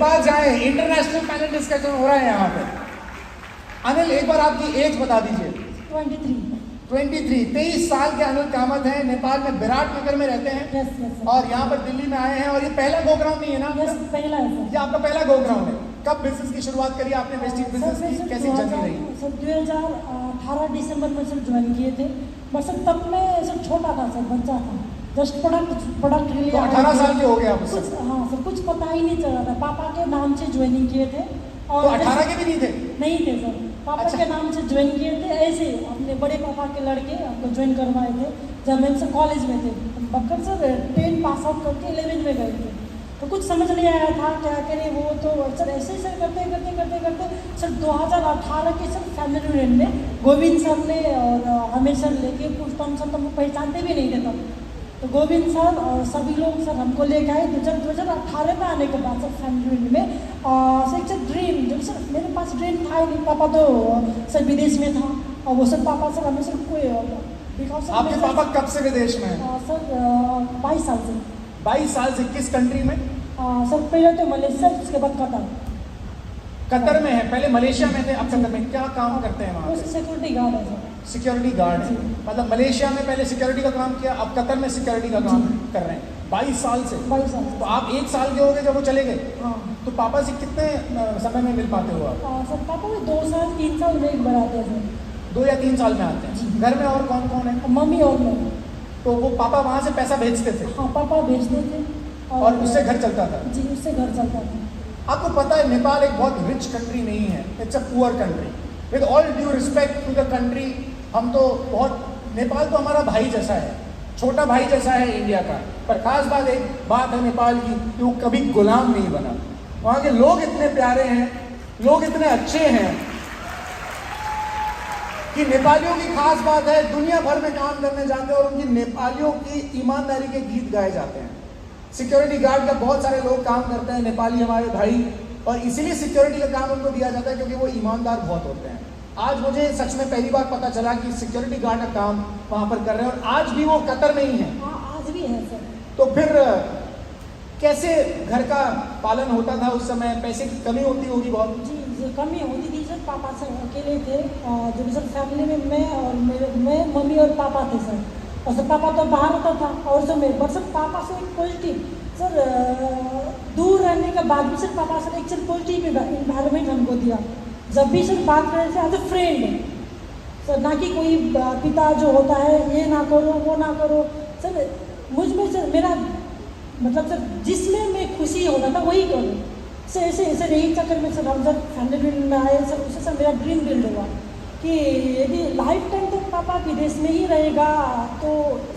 नेपाल जाए, international panel discussion हो रहा है यहाँ पे। अनिल एक बार आपकी एज बता दीजिए। 23 साल के अनिल कामत हैं, नेपाल में विराटनगर में रहते हैं। yes, और यहाँ पर दिल्ली में आए हैं, और ये पहला गो ग्राउंड नहीं है ना? yes, पहला है सर। ये आपका पहला गो ग्राउंड है। कब बिजनेस की शुरुआत करी आपने? वेस्टिंग बिजनेस की कैसी जर्नी रही? सर 2018 दिसंबर में सर ज्वाइन किए थे, बस सर तब मैं सर छोटा था सर, बच्चा था, जस्ट प्रोडक्ट के लिए। तो 18 साल के हो गए आप? हाँ सर, कुछ पता ही नहीं चला था। पापा के नाम से ज्वाइनिंग किए थे। और 18 के भी नहीं थे? नहीं थे सर, पापा के नाम से ज्वाइन किए थे। ऐसे अपने बड़े पापा के लड़के हमको ज्वाइन करवाए थे जब मैं सर कॉलेज में थे। बक्कर सर 10 पास आउट करके 11 में गए थे, तो कुछ समझ नहीं आया था क्या करें। वो तो सर ऐसे ही सर करते सर 2018 के सर फैमिली रियूनियन में गोविंद सर ने और हमें सर लेके पुष्पम सर तो हम पहचानते भी नहीं थे तब, तो गोविंद सर और सभी लोग सर हमको लेके आए। 2018 में आने के बाद सर फैमिली रियूनियन में सर एक सर ड्रीम, जो सर मेरे पास ड्रीम था ही नहीं। पापा तो सर विदेश में था, और वो सर पापा सर हमें सर कोई आपके पापा कब से विदेश में हैं? सर 22 साल से। 22 साल से किस कंट्री में? सर पहले तो मलेशिया, उसके बाद कतर। कतर में है, पहले मलेशिया में थे, अब कतर में। क्या काम करते हैं वहाँ? सिक्योरिटी गार्ड है सर। सिक्योरिटी गार्ड है, मतलब मलेशिया में पहले सिक्योरिटी का काम किया, अब कतर में सिक्योरिटी का काम कर रहे हैं। 22 साल से। 22 साल। तो आप 1 साल के हो गए जब वो चले गए? हाँ। तो पापा से कितने समय में मिल पाते हो आप? सर पापा भी 2 साल 3 साल में एक बार आते हैं सर। 2 या 3 साल में आते हैं। घर में और कौन कौन है? मम्मी और मैं। तो वो पापा वहाँ से पैसा भेजते थे? हाँ, पापा भेजते थे और उससे घर चलता था? जी, उससे घर चलता था। आपको पता है नेपाल एक बहुत रिच कंट्री नहीं है, it's a poor country. With all due respect to the country, हम तो बहुत, नेपाल तो हमारा भाई जैसा है, छोटा भाई जैसा है इंडिया का। पर खास बात एक बात है नेपाल की कि वो कभी गुलाम नहीं बना। वहाँ के लोग इतने प्यारे हैं, लोग इतने अच्छे हैं कि नेपालियों की खास बात है, दुनिया भर में काम करने जाते हैं और उनकी नेपालियों की ईमानदारी के गीत गाए जाते हैं। सिक्योरिटी गार्ड का बहुत सारे लोग काम करते हैं, नेपाली हमारे भाई, और इसीलिए सिक्योरिटी का काम उनको दिया जाता है क्योंकि वो ईमानदार बहुत होते हैं। आज मुझे सच में पहली बार पता चला कि सिक्योरिटी गार्ड का काम वहाँ पर कर रहे हैं, और आज भी वो कतर में ही है। हाँ, आज भी है सर। तो फिर कैसे घर का पालन होता था उस समय? पैसे की कमी होती होगी बहुत? जी, कमी होती थी सर। पापा सर अकेले थे, जो सर फैमिली में मैं मम्मी और पापा थे सर। और सर पापा तो बाहर होता था, और सर मैं, बट सर पापा से एक पॉजिटिव सर, दूर रहने के बाद भी सर पापा सर एक सर पॉजिटिव इन्वायरमेंट हमको दिया। जब भी सर बात कर रहे थे एज अ फ्रेंड सर, ना कि कोई पिता जो होता है ये ना करो वो ना करो सर। मुझ में सर मेरा मतलब सर जिसमें मैं खुशी होता था वही करूँ सर। ऐसे ऐसे यही चक्कर में सर हम जब फैमिली में आए सर, उससे सर मेरा ड्रीम बिल्ड हुआ कि यदि लाइफ टाइम तक पापा विदेश में ही रहेगा तो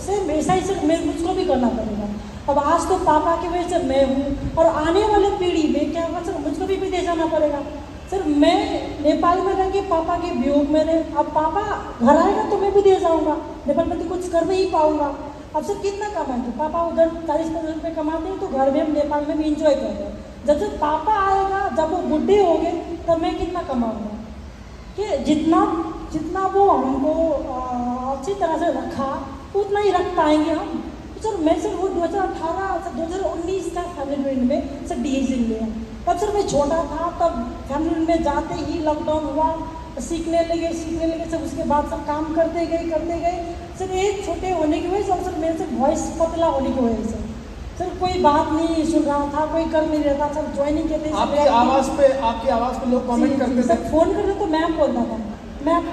सर ऐसा ही सर मैं मुझको भी करना पड़ेगा। अब आज तो पापा की वजह से मैं हूँ, और आने वाले पीढ़ी में क्या होगा सर, मुझको भी विदेश जाना पड़ेगा सर। मैं नेपाल में रह के पापा के वियोग में रहे, अब पापा घर आएगा तो मैं विदेश जाऊँगा, नेपाल में तो कुछ कर नहीं पाऊँगा। अब सर कितना कमाएंगे? पापा उधर 40-50 रुपये कमाते हैं तो घर में हम नेपाल में भी इंजॉय कर रहे हैं। जब तक पापा आएगा, जब वो बुढ़े हो गए, तब मैं कितना कमाऊँगा? कि जितना वो हमको अच्छी तरह से रखा उतना ही रख पाएंगे हम। तो सर मैं सर वो 2018 से 2019 का फैमिली में सर डिसीजन लिया। तब सर मैं छोटा था, तब फैमिली में जाते ही लॉकडाउन हुआ, सीखने लगे सर। उसके बाद सब काम करते गए सर। एक छोटे होने की वजह से सर मेरे से वॉइस पतला होने की वजह से सर कोई बात नहीं सुन रहा था, कोई कर नहीं रहा था सर। ज्वाइनिंग के थे आपकी आवाज़ पे लोग कमेंट करते थे सर, फोन करते तो मैम बोलता था मैम।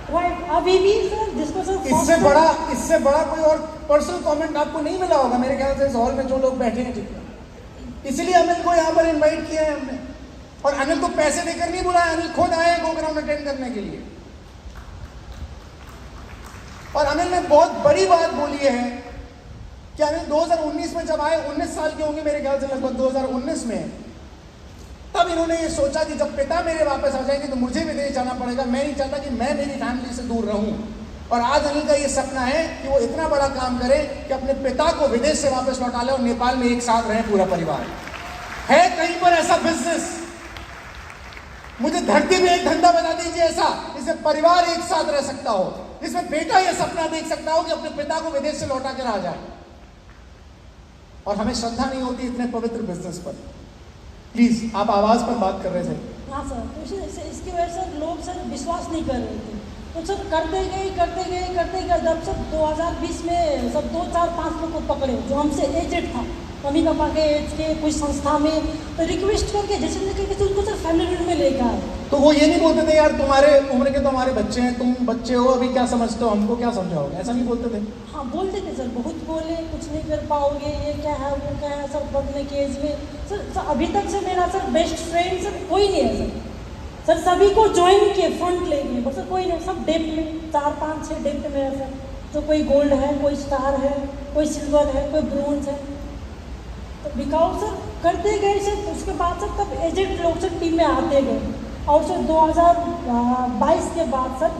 राइट, अभी भी सर जिसको सर इससे बड़ा कोई और पर्सनल कमेंट आपको नहीं मिला होगा मेरे ख्याल से इस हॉल में जो लोग बैठे हैं जितना। इसलिए अनिल को यहाँ पर इनवाइट किया है हमने, और अनिल को पैसे देकर नहीं बुलाया, अनिल खुद आए गो ग्राउंड अटेंड करने के लिए। और अनिल ने बहुत बड़ी बात बोली है कि अनिल 2019 में जब आए, 19 साल के होंगे मेरे ख्याल से लगभग 2019 में, तब इन्होंने ये सोचा कि जब पिता मेरे वापस आ जाएंगे तो मुझे विदेश जाना पड़ेगा। मैं नहीं चाहता कि मैं मेरी फैमिली से दूर रहूं। और आज अनिल का ये सपना है कि वो इतना बड़ा काम करे कि अपने पिता को विदेश से वापस लौटा ले और नेपाल में एक साथ रहे पूरा परिवार। है कहीं पर ऐसा बिजनेस? मुझे धरती में एक धंधा बता दीजिए ऐसा, जिसमें परिवार एक साथ रह सकता हो, जिसमें बेटा यह सपना देख सकता हो कि अपने पिता को विदेश से लौटा कर आ जाए। और हमें श्रद्धा नहीं होती इतने पवित्र बिजनेस पर। प्लीज, आप आवाज पर बात कर रहे थे। हाँ सर, तो इसकी वजह से लोग सर विश्वास नहीं कर रहे थे, तो सर करते गए जब सर 2020 में सब 2, 4, 5 लोग को पकड़े जो हमसे एजेड था, मम्मी पापा के एज के, कोई संस्था में, तो रिक्वेस्ट करके जैसे करके उनको सर फैमिली में लेकर आए। तो वो ये नहीं बोलते थे यार तुम्हारे उम्र के तो हमारे बच्चे हैं, तुम बच्चे हो, अभी क्या समझते हो, हमको क्या समझाओगे, ऐसा नहीं बोलते थे? हाँ बोलते थे सर, बहुत बोले, कुछ नहीं कर पाओगे, ये क्या है वो क्या है, सर पढ़ने के एज में सर अभी तक से मेरा सर बेस्ट फ्रेंड सर कोई नहीं है सर सभी को ज्वाइन किए फ्रंट लेके, बस कोई नहीं, सब डेप्थ में 4, 5, 6 डेप्थ में है सर। तो कोई गोल्ड है, कोई स्टार है, कोई सिल्वर है, कोई ब्रोंज है, तो बिकाऊ सर करते गए सर। उसके बाद सर तब एजेंट लोग सर टीम में आते गए, और सर 2022 के बाद सर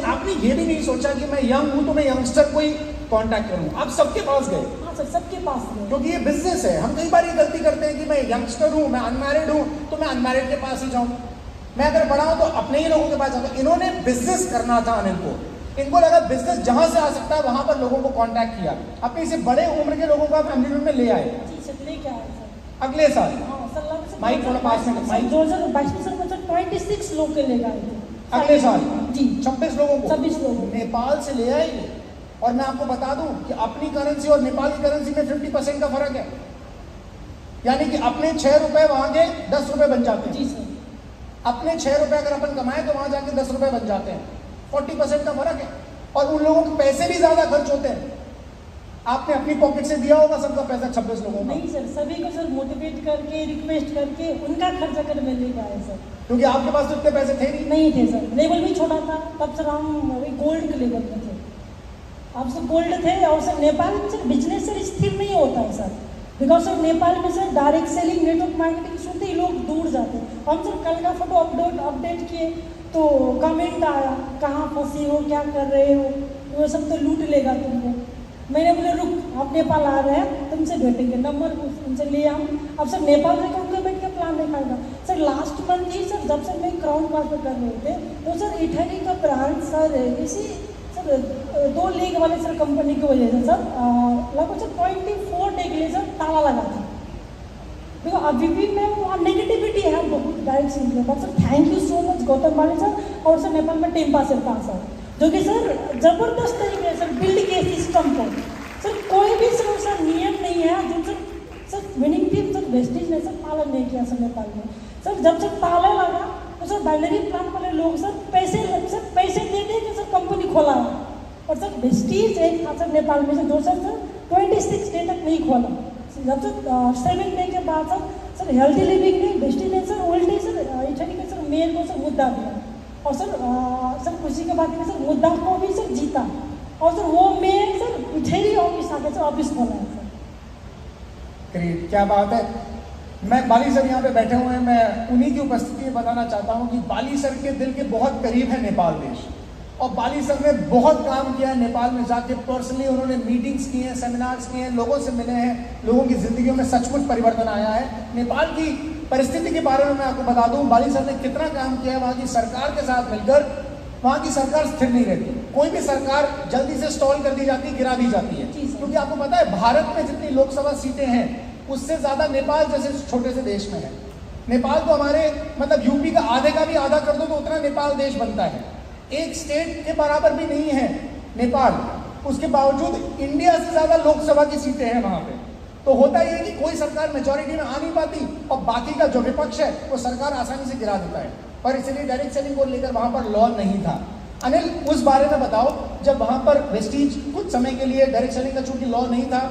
आपने ये भी नहीं सोचा कि मैं यंग हूँ तो मैं यंगस्टर कोई कांटेक्ट करूँ? आप सबके पास गए? हाँ सर, सबके पास गए, क्योंकि ये बिजनेस है। हम कई बार ये गलती करते हैं कि मैं यंगस्टर हूँ, मैं अनमैरिड हूँ, तो मैं अनमैरिड के पास ही जाऊँ, मैं अगर बड़ा हूँ तो अपने ही लोगों के पास जाता हूँ। इन्होंने बिजनेस करना था अनिल को, इनको लगा बिजनेस जहां से आ सकता है वहां पर लोगों को कांटेक्ट किया, अपने इसे बड़े उम्र के लोगों को फैमिली में ले आए। जी सर, लेके आए सर अगले साल माइक थोड़ा पास में, माइक 2022 में सर मतलब 26 लोग के ले गए थे। अगले साल जी 26 लोगों को 26 लोगों नेपाल से ले आए। और मैं आपको बता दूं कि अपनी करेंसी और नेपाल की करेंसी में 50% का फर्क है, यानी कि अपने 6 रुपए वहां के 10 रुपए बन जाते हैं। जी सर, अपने 6 रुपए अगर अपन कमाए तो वहां जाके 10 रुपए बन जाते हैं, 40% का फर्क है। और उन लोगों के पैसे भी ज्यादा खर्च होते हैं। आपने अपनी पॉकेट से दिया होगा सबका पैसा 26 लोगों को? नहीं सर, सभी को सर मोटिवेट करके, रिक्वेस्ट करके उनका खर्चा कर मैं लेके आए सर, क्योंकि आपके पास तो इतने पैसे थे नहीं थे सर, लेवल भी छोटा था तब सर, हम गोल्ड के लेवल में थे, अब सर गोल्ड थे। और सर नेपाल में सर बिजनेस सर स्थिर नहीं होता है सर, बिकॉज सर नेपाल में sir direct selling, network marketing सुनते ही लोग दूर जाते हैं। हम सर कल का फोटो अपडेट किए तो कमेंट आया, कहाँ फंसी हो, क्या कर रहे हो, वो सब तो लूट लेगा तुमको। मैंने बोले रुक, आप नेपाल आ रहे हैं, तुमसे भेटेंगे, नंबर उनसे लिए हम। अब सर नेपाल में उनके बैठ के प्लान दिखाएगा सर। लास्ट मंथ ही सर जब सर मैं क्राउन मार्केट कर रहे थे तो सर इटली का ब्रांच सर इसी सर 2 लीग वाले सर कंपनी की वजह से सर लगभग सर 24 डे के लिए सर ताला लगा था। देखो अभी भी मैं वहाँ नेगेटिविटी है बहुत डायरेक्ट सीन में, but sir thank you so much Gautam Bali sir और सर नेपाल में टेम्पा सर पास सर, जो कि सर जबरदस्त तरीके से सर बिल्ड किए सिस्टम को। सर कोई भी सर उसका नियम नहीं है जो sir winning team sir wastage ने सर पालन नहीं किया सर नेपाल में। सर जब सर ताला लगा तो सर बाइनरी प्लान वाले लोग सर पैसे दे के सर कंपनी खोला है। और सर वेस्टेज एक था सर नेपाल में से जो सर 26 डे तक नहीं खोला। जब सर 7 डे के बाद सर हेल्थी लिविंग ने वेस्टेज ने सर उल्टे सर इटली के सर मेयर को सर मुद्दा दिया, और सर खुशी के बाद में सर मुद्दा को भी सर जीता, और सर वो मेयर सर इटली ऑफिस आके सर ऑफिस खोला है सर। ग्रेट, क्या बात है। मैं बाली सर यहाँ पे बैठे हुए हैं, मैं उन्हीं की उपस्थिति में बताना चाहता हूँ कि बाली सर के दिल के बहुत करीब है नेपाल देश, और बाली सर ने बहुत काम किया है नेपाल में जाके। पर्सनली उन्होंने मीटिंग्स की हैं, सेमिनार्स किए हैं, लोगों से मिले हैं, लोगों की जिंदगियों में सचमुच परिवर्तन आया है। नेपाल की परिस्थिति के बारे में मैं आपको बता दूं, बाली सर ने कितना काम किया है। वहाँ की सरकार के साथ मिलकर, वहाँ की सरकार स्थिर नहीं रहती, कोई भी सरकार जल्दी से स्टॉल कर दी जाती है, गिरा दी जाती है, क्योंकि आपको पता है भारत में जितनी लोकसभा सीटें हैं उससे ज्यादा नेपाल जैसे छोटे से देश में है। नेपाल तो हमारे मतलब यूपी का आधे का भी आधा कर दो तो उतना नेपाल देश बनता है। एक स्टेट के बराबर भी नहीं है नेपाल, उसके बावजूद इंडिया से ज्यादा लोकसभा की सीटें हैं वहां पे। तो होता यह है कि कोई सरकार मेजॉरिटी में आ नहीं पाती और बाकी का जो विपक्ष है वो सरकार आसानी से गिरा देता है, और इसलिए डायरेक्ट सेलिंग को लेकर वहां पर लॉ नहीं था। अनिल, उस बारे में बताओ, जब वहां पर वेस्टीज कुछ समय के लिए डायरेक्ट सेलिंग का चूंकि लॉ नहीं था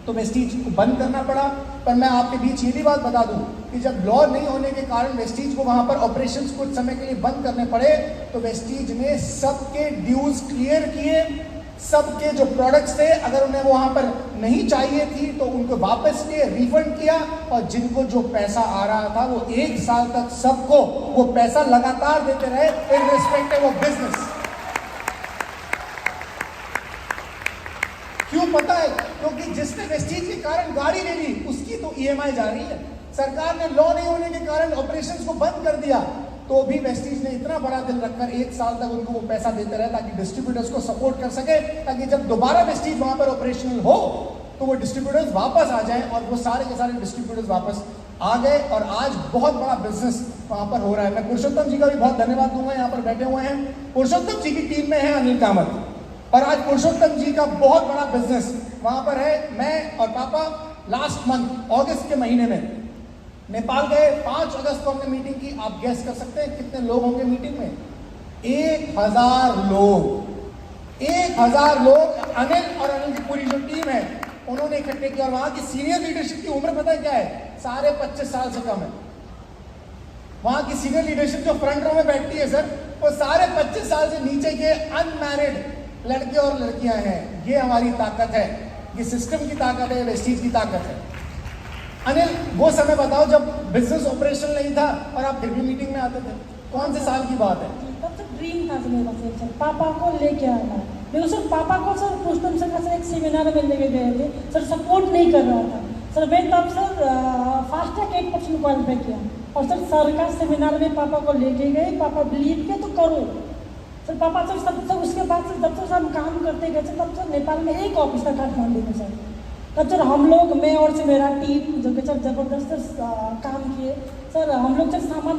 तो वेस्टीज को बंद करना पड़ा। पर मैं आपके बीच ये भी बात बता दूं कि जब लॉ नहीं होने के कारण वेस्टीज को वहां पर ऑपरेशंस कुछ समय के लिए बंद करने पड़े तो वेस्टीज ने सबके ड्यूज क्लियर किए, सबके जो प्रोडक्ट्स थे अगर उन्हें वो वहां पर नहीं चाहिए थी तो उनको वापस लिए, रिफंड किया, और जिनको जो पैसा आ रहा था वो 1 साल तक सबको वो पैसा लगातार देते रहे इर्रिस्पेक्टिव ऑफ बिजनेस। क्यों पता है? क्योंकि जिसने वेस्टीज के कारण गाड़ी ले ली उसकी तो ईएमआई जा रही है। सरकार ने लॉ नहीं होने के कारण ऑपरेशंस को बंद कर दिया, तो भी वेस्टीज ने इतना बड़ा दिल रखकर 1 साल तक उनको वो पैसा देते रहे ताकि डिस्ट्रीब्यूटर्स को सपोर्ट कर सके, ताकि जब दोबारा वेस्टीज वहां पर ऑपरेशनल हो तो वो डिस्ट्रीब्यूटर्स वापस आ जाएं, और वो सारे के सारे डिस्ट्रीब्यूटर्स वापस आ गए और आज बहुत बड़ा बिजनेस वहाँ पर हो रहा है। मैं पुरुषोत्तम जी का भी बहुत धन्यवाद दूंगा, यहाँ पर बैठे हुए हैं। पुरुषोत्तम जी की टीम में है अनिल कामत, और आज पुरुषोत्तम जी का बहुत बड़ा बिजनेस वहाँ पर है। मैं और पापा लास्ट मंथ अगस्त के महीने में नेपाल गए। 5 अगस्त को हमने मीटिंग की। आप गेस कर सकते हैं कितने लोग होंगे मीटिंग में? 1000 लोग। 1000 लोग अनिल और अनिल की पूरी जो टीम है उन्होंने इकट्ठे किया। और वहां की सीनियर लीडरशिप की उम्र पता है क्या है? सारे 25 साल से कम है। वहां की सीनियर लीडरशिप जो फ्रंट रो में बैठती है सर, वो सारे 25 साल से नीचे के अनमैरिड लड़के और लड़कियां हैं। ये हमारी ताकत है, ये सिस्टम की ताकत है, वेस्टीज की ताकत है। अनिल, वो समय बताओ जब बिजनेस ऑपरेशन नहीं था और आप फिर भी मीटिंग में आते थे। कौन से साल की बात है? तब तो ड्रीम था मेरे पास सर, पापा को लेके आना। मेरे सर पापा को सर पुरुषोत्तम सर का सर एक सेमिनार में लेके गए थे सर, सपोर्ट नहीं कर रहा था सर। मैं तब सर फास्ट ट्रैक 8% क्वालिफाई किया, और सर का सेमिनार में पापा को लेके गए। पापा बिलीव किया तो करो सर। पापा सर सब उसके बाद से जब तक हम काम करते गए तब सर नेपाल में एक ऑफिस था काठमांडू में सर। तब सर हम लोग, मैं और से मेरा टीम जो कि सर जबरदस्त काम किए सर। हम लोग सर सामान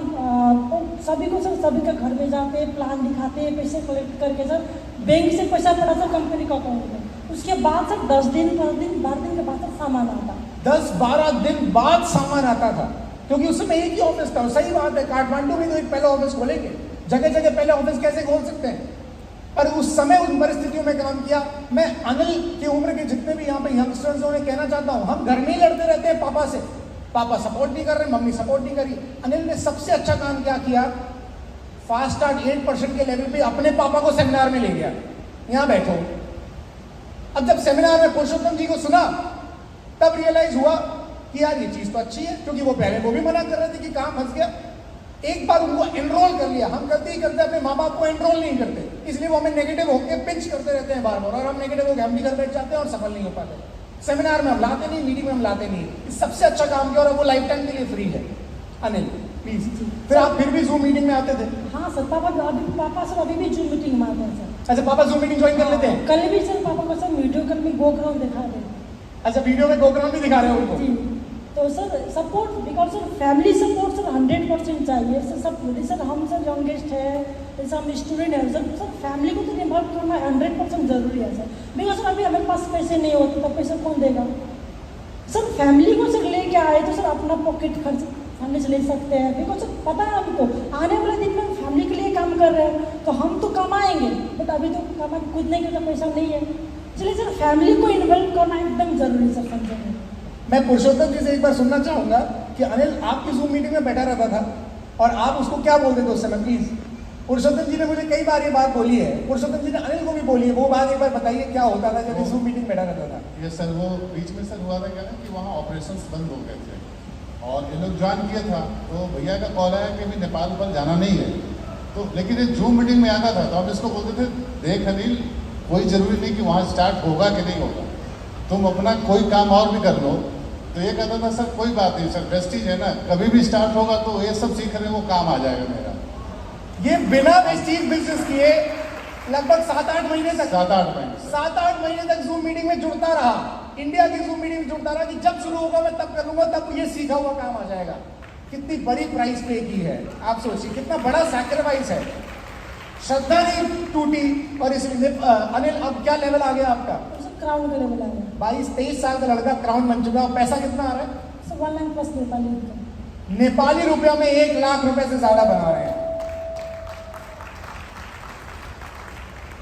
सभी को सर, सभी के घर में जाते, प्लान दिखाते, पैसे कलेक्ट करके सर बैंक से पैसा पड़ा सर कंपनी का अकाउंट में। उसके बाद सर 10 दिन 12 दिन के बाद सर सामान आता। 10-12 दिन बाद सामान आता था, क्योंकि उस समय एक ही ऑफिस था। सही बात है, काठमांडू में तो एक पहला ऑफिस खोलेंगे, जगह जगह पहले ऑफिस कैसे खोल सकते हैं? पर उस समय उन परिस्थितियों में काम किया। मैं अनिल की उम्र के जितने भी यहाँ पे यंगस्टर्स उन्हें कहना चाहता हूँ, हम घर में ही लड़ते रहते हैं पापा से। पापा सपोर्ट नहीं कर रहे, मम्मी सपोर्ट नहीं करी। अनिल ने सबसे अच्छा काम क्या किया? फास्ट स्टार्ट 8% के लेवल पे अपने पापा को सेमिनार में ले गया। यहाँ बैठो। अब जब सेमिनार में पुरुषोत्तम जी को सुना, तब रियलाइज हुआ कि यार ये चीज तो अच्छी है, क्योंकि वो पहले वो भी मना कर रहे थे कि काम फंस गया। एक बार उनको एनरोल कर लिया। हम गलती ही करते, अपने माँ बाप को एनरोल नहीं करते, इसलिए वो हमें नेगेटिव होकर पिंच करते रहते हैं बार बार, और हम नेगेटिव होकर हम भी घर बैठ जाते हैं और सफल नहीं हो पाते। सेमिनार में हम लाते नहीं, मीटिंग में हम लाते नहीं। सबसे अच्छा काम किया, और वो लाइफ टाइम के लिए फ्री है। अनिल प्लीज, फिर आप फिर भी जूम मीटिंग में आते थे? हाँ सर, पापा सर अभी भी जूम मीटिंग में आते हैं सर। अच्छा, पापा जूम मीटिंग ज्वाइन कर लेते हैं? कल भी सर पापा को सर वीडियो कॉल में गोग्राउंड दिखा रहे हैं। अच्छा, वीडियो में गोग्राउंड भी दिखा रहे हो उनको? जी। तो sir support, because sir family support sir 100% चाहिए सर। सब सर हम सर यंगेस्ट है, जैसे हम स्टूडेंट है सर, फैमिली को तो इन्वॉल्व करना 100% जरूरी है सर। बिकॉज सर अभी हमारे पास पैसे नहीं होते तो पैसे कौन देगा सर? फैमिली को सर लेके आए तो सर अपना पॉकेट खर्च हमने से ले सकते हैं। बिकॉज सर पता है हमको आने वाले दिन में फैमिली के लिए काम कर रहे हैं, तो हम तो कमाएंगे, बट अभी तो कमा कूदने के तो पैसा नहीं है। इसलिए सर फैमिली को इन्वॉल्व करना एकदम जरूरी सर समझेंगे। मैं पुरुषोत्तम जी से एक बार सुनना चाहूंगा कि अनिल आपकी जूम मीटिंग में बैठा रहता था और आप उसको क्या बोलते थे उस समय? प्लीज, पुरुषोत्तम जी ने मुझे कई बार ये बात बोली है, पुरुषोत्तम जी ने अनिल को भी बोली है। वो बात एक बार बताइए, क्या होता था जब जूम मीटिंग बैठा रहता था? ये सर, वो बीच में सर हुआ था क्या ना कि वहाँ ऑपरेशंस बंद हो गए थे और ये लोग ज्वाइन किया था, तो भैया का कॉल आया कि अभी नेपाल पर जाना नहीं है। तो लेकिन ये जूम मीटिंग में आता था, तो हम इसको बोलते थे, देख अनिल, कोई ज़रूरी नहीं कि वहाँ स्टार्ट होगा कि नहीं होगा, तुम अपना कोई काम और भी कर लो। तो ये कहता था, सर कोई बात नहीं सर, वेस्टीज है ना, कभी भी स्टार्ट होगा तो ये सब सीख रहे वो काम आ जाएगा मेरा। ये बिना वेस्टीज बिजनेस किए लगभग 7-8 महीने तक 7-8 महीने तक जूम मीटिंग में जुड़ता रहा। इंडिया की जूम मीटिंग में जुड़ता रहा कि जब शुरू होगा मैं तब कर लूंगा, तब ये सीखा हुआ काम आ जाएगा। कितनी बड़ी प्राइस पे की है, आप सोचिए कितना बड़ा सैक्रिफाइस है। श्रद्धा नहीं टूटी, और इसलिए अनिल अब क्या लेवल आ गया आपका? क्राउन का लेवल आ गया। 22-23 साल का लड़का क्राउन बन चुका है। पैसा कितना आ रहा है? सर 1 लाख प्लस नेपाली रुपये। नेपाली रुपया में 1 लाख रुपए से ज्यादा बना रहे हैं।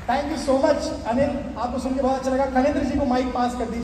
Thank you so much Anil, आपको सुन के बहुत अच्छा लगा। कलेंद्र जी को माइक पास कर दीजिए।